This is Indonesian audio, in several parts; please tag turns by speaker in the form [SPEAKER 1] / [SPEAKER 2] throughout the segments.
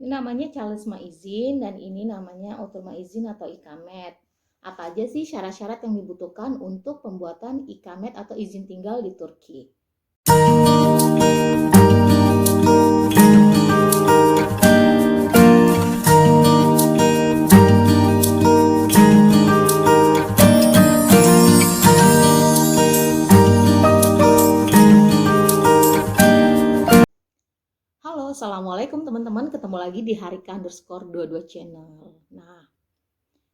[SPEAKER 1] Ini namanya Challes Maizin dan ini namanya Otur Maizin atau Ikamet. Apa aja sih syarat-syarat yang dibutuhkan untuk pembuatan Ikamet atau izin tinggal di Turki? Halo, Assalamualaikum teman-teman. Ketemu lagi di Harika_22 channel. Nah,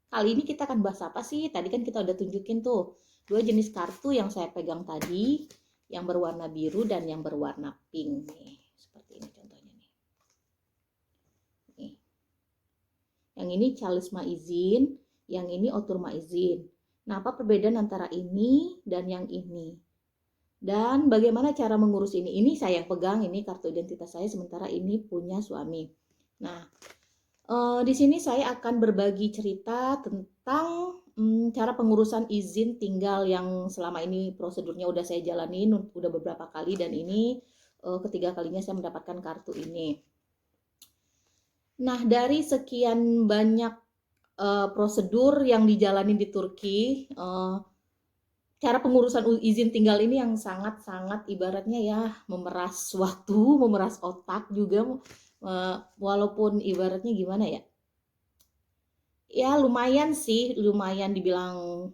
[SPEAKER 1] kali ini kita akan bahas apa sih? Tadi kan kita udah tunjukin tuh dua jenis kartu yang saya pegang tadi, yang berwarna biru dan yang berwarna pink nih. Seperti ini contohnya nih. Nih. Yang ini Challes Maizin, yang ini Otur Maizin. Nah, apa perbedaan antara ini dan yang ini? Dan bagaimana cara mengurus ini? Ini saya yang pegang, ini kartu identitas saya, sementara ini punya suami. Nah, di sini saya akan berbagi cerita tentang cara pengurusan izin tinggal yang selama ini prosedurnya udah saya jalanin, udah beberapa kali, dan ini ketiga kalinya saya mendapatkan kartu ini. Nah, dari sekian banyak prosedur yang dijalani di Turki, cara pengurusan izin tinggal ini yang sangat-sangat ibaratnya ya memeras waktu, memeras otak juga, walaupun ibaratnya gimana ya? Ya lumayan sih, lumayan dibilang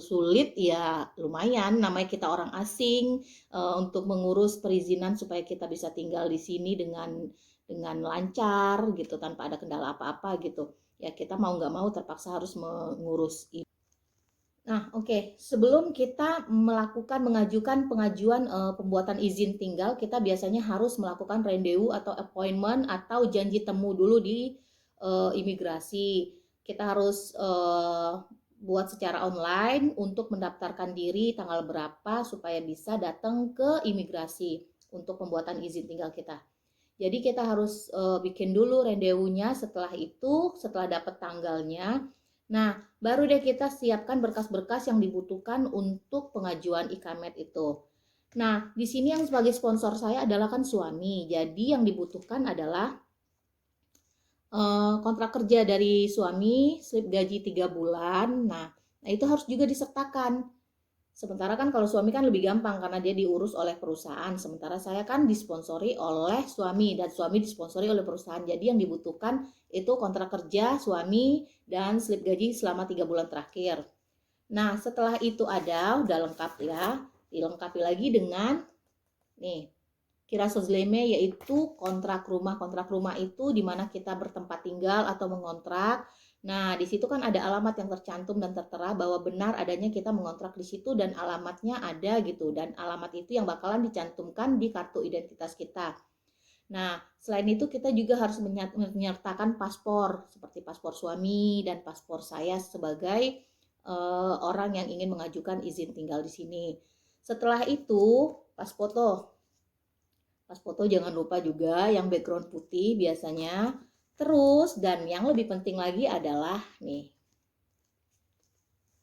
[SPEAKER 1] sulit ya lumayan, namanya kita orang asing, untuk mengurus perizinan supaya kita bisa tinggal di sini dengan lancar gitu tanpa ada kendala apa-apa gitu. Ya kita mau nggak mau terpaksa harus mengurus ini. Nah, oke. Sebelum kita mengajukan pengajuan pembuatan izin tinggal, kita biasanya harus melakukan rendezvous atau appointment atau janji temu dulu di imigrasi. Kita harus buat secara online untuk mendaftarkan diri tanggal berapa supaya bisa datang ke imigrasi untuk pembuatan izin tinggal kita. Jadi kita harus bikin dulu rendezvous-nya, setelah itu, setelah dapat tanggalnya, nah baru deh kita siapkan berkas-berkas yang dibutuhkan untuk pengajuan ikamet itu. Nah, di sini yang sebagai sponsor saya adalah kan suami. Jadi yang dibutuhkan adalah kontrak kerja dari suami, slip gaji 3 bulan. Nah, itu harus juga disertakan. Sementara kan kalau suami kan lebih gampang karena dia diurus oleh perusahaan. Sementara saya kan disponsori oleh suami dan suami disponsori oleh perusahaan. Jadi yang dibutuhkan itu kontrak kerja suami dan slip gaji selama 3 bulan terakhir. Nah, setelah itu ada, udah lengkap ya. Dilengkapi lagi dengan nih, kira sozleme yaitu kontrak rumah. Kontrak rumah itu di mana kita bertempat tinggal atau mengontrak. Nah, di situ kan ada alamat yang tercantum dan tertera bahwa benar adanya kita mengontrak di situ dan alamatnya ada gitu. Dan alamat itu yang bakalan dicantumkan di kartu identitas kita. Nah, selain itu kita juga harus menyertakan paspor seperti paspor suami dan paspor saya sebagai orang yang ingin mengajukan izin tinggal di sini. Setelah itu, pas foto. Pas foto jangan lupa juga yang background putih biasanya. Terus, dan yang lebih penting lagi adalah nih,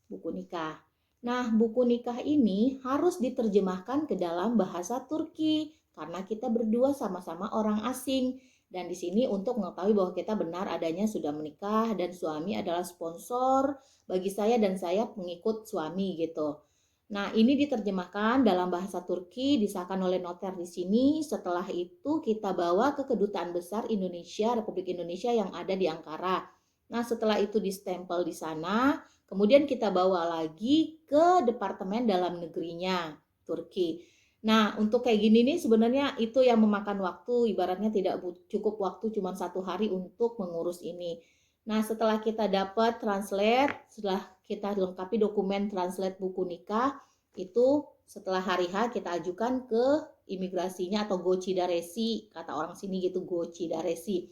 [SPEAKER 1] buku nikah. Nah, buku nikah ini harus diterjemahkan ke dalam bahasa Turki karena kita berdua sama-sama orang asing. Dan di sini untuk mengetahui bahwa kita benar adanya sudah menikah dan suami adalah sponsor bagi saya dan saya pengikut suami gitu. Nah, ini diterjemahkan dalam bahasa Turki, disahkan oleh noter di sini. Setelah itu kita bawa ke Kedutaan Besar Indonesia, Republik Indonesia yang ada di Ankara. Nah, setelah itu distempel di sana, kemudian kita bawa lagi ke Departemen Dalam Negerinya, Turki. Nah, untuk kayak gini nih sebenarnya itu yang memakan waktu, ibaratnya tidak cukup waktu cuma 1 hari untuk mengurus ini. Nah, setelah kita dapat translate, setelah kita lengkapi dokumen translate buku nikah, itu setelah hari H kita ajukan ke imigrasinya atau Gochidaresi, kata orang sini gitu, Gochidaresi,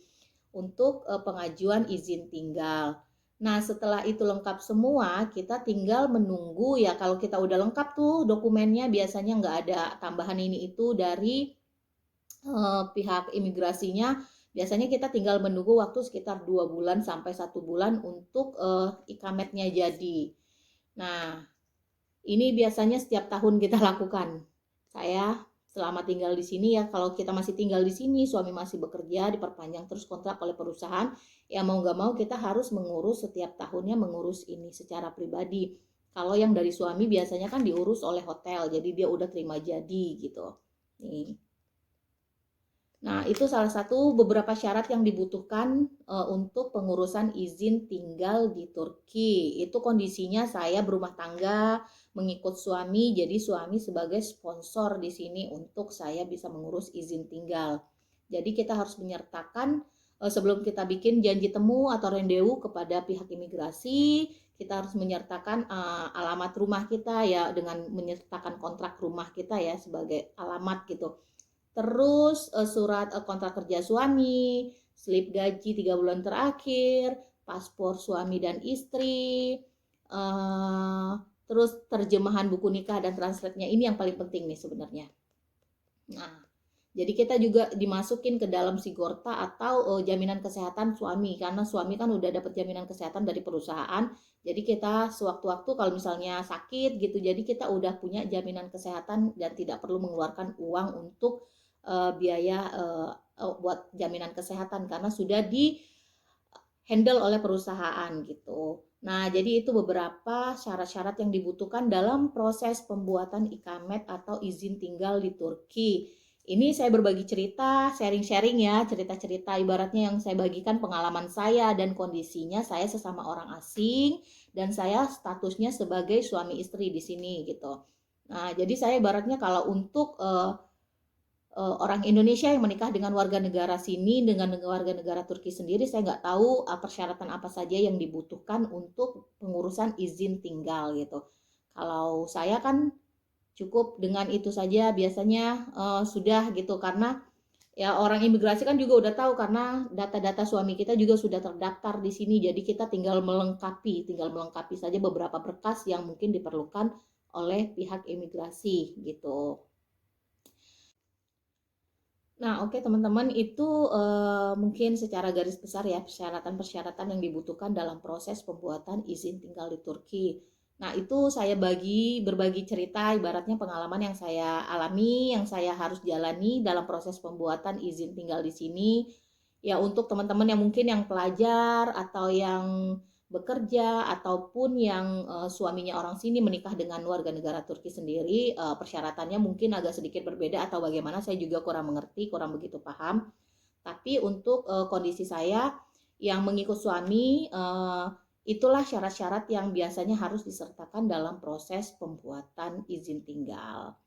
[SPEAKER 1] untuk pengajuan izin tinggal. Nah, setelah itu lengkap semua, kita tinggal menunggu ya. Kalau kita udah lengkap tuh dokumennya, biasanya nggak ada tambahan ini itu dari pihak imigrasinya. Biasanya kita tinggal menunggu waktu sekitar 2 bulan sampai 1 bulan untuk ikametnya jadi. Nah, ini biasanya setiap tahun kita lakukan. Saya selama tinggal di sini ya. Kalau kita masih tinggal di sini, suami masih bekerja, diperpanjang terus kontrak oleh perusahaan, ya mau nggak mau kita harus mengurus setiap tahunnya, mengurus ini secara pribadi. Kalau yang dari suami biasanya kan diurus oleh hotel, jadi dia udah terima jadi gitu. Nih. Nah, itu salah satu beberapa syarat yang dibutuhkan untuk pengurusan izin tinggal di Turki. Itu kondisinya saya berumah tangga, mengikut suami, jadi suami sebagai sponsor di sini untuk saya bisa mengurus izin tinggal. Jadi kita harus menyertakan sebelum kita bikin janji temu atau rendewu kepada pihak imigrasi, kita harus menyertakan alamat rumah kita ya, dengan menyertakan kontrak rumah kita ya sebagai alamat gitu. Terus surat kontrak kerja suami, slip gaji 3 bulan terakhir, paspor suami dan istri, terus terjemahan buku nikah dan translate-nya, ini yang paling penting nih sebenarnya. Nah, jadi kita juga dimasukin ke dalam Sigorta atau jaminan kesehatan suami, karena suami kan udah dapat jaminan kesehatan dari perusahaan. Jadi kita sewaktu-waktu kalau misalnya sakit gitu, jadi kita udah punya jaminan kesehatan dan tidak perlu mengeluarkan uang untuk biaya buat jaminan kesehatan karena sudah di handle oleh perusahaan gitu. Nah, jadi itu beberapa syarat-syarat yang dibutuhkan dalam proses pembuatan ikamet atau izin tinggal di Turki. Ini saya berbagi cerita, sharing-sharing ya, cerita-cerita ibaratnya yang saya bagikan pengalaman saya dan kondisinya saya sesama orang asing dan saya statusnya sebagai suami istri di sini gitu. Nah, jadi saya ibaratnya kalau untuk orang Indonesia yang menikah dengan warga negara sini dengan warga negara Turki sendiri, saya nggak tahu persyaratan apa saja yang dibutuhkan untuk pengurusan izin tinggal gitu. Kalau saya kan cukup dengan itu saja biasanya sudah gitu, karena ya orang imigrasi kan juga udah tahu karena data-data suami kita juga sudah terdaftar di sini, jadi kita tinggal melengkapi saja beberapa berkas yang mungkin diperlukan oleh pihak imigrasi gitu. Nah, oke teman-teman, itu mungkin secara garis besar ya persyaratan-persyaratan yang dibutuhkan dalam proses pembuatan izin tinggal di Turki. Nah, itu saya berbagi cerita ibaratnya pengalaman yang saya alami, yang saya harus jalani dalam proses pembuatan izin tinggal di sini. Ya, untuk teman-teman yang mungkin yang pelajar atau yang bekerja ataupun yang suaminya orang sini menikah dengan warga negara Turki sendiri, persyaratannya mungkin agak sedikit berbeda atau bagaimana, saya juga kurang mengerti, kurang begitu paham. Tapi untuk kondisi saya yang mengikut suami, itulah syarat-syarat yang biasanya harus disertakan dalam proses pembuatan izin tinggal.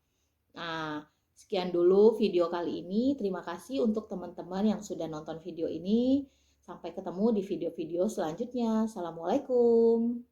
[SPEAKER 1] Nah, sekian dulu video kali ini. Terima kasih untuk teman-teman yang sudah nonton video ini. Sampai ketemu di video-video selanjutnya. Assalamualaikum.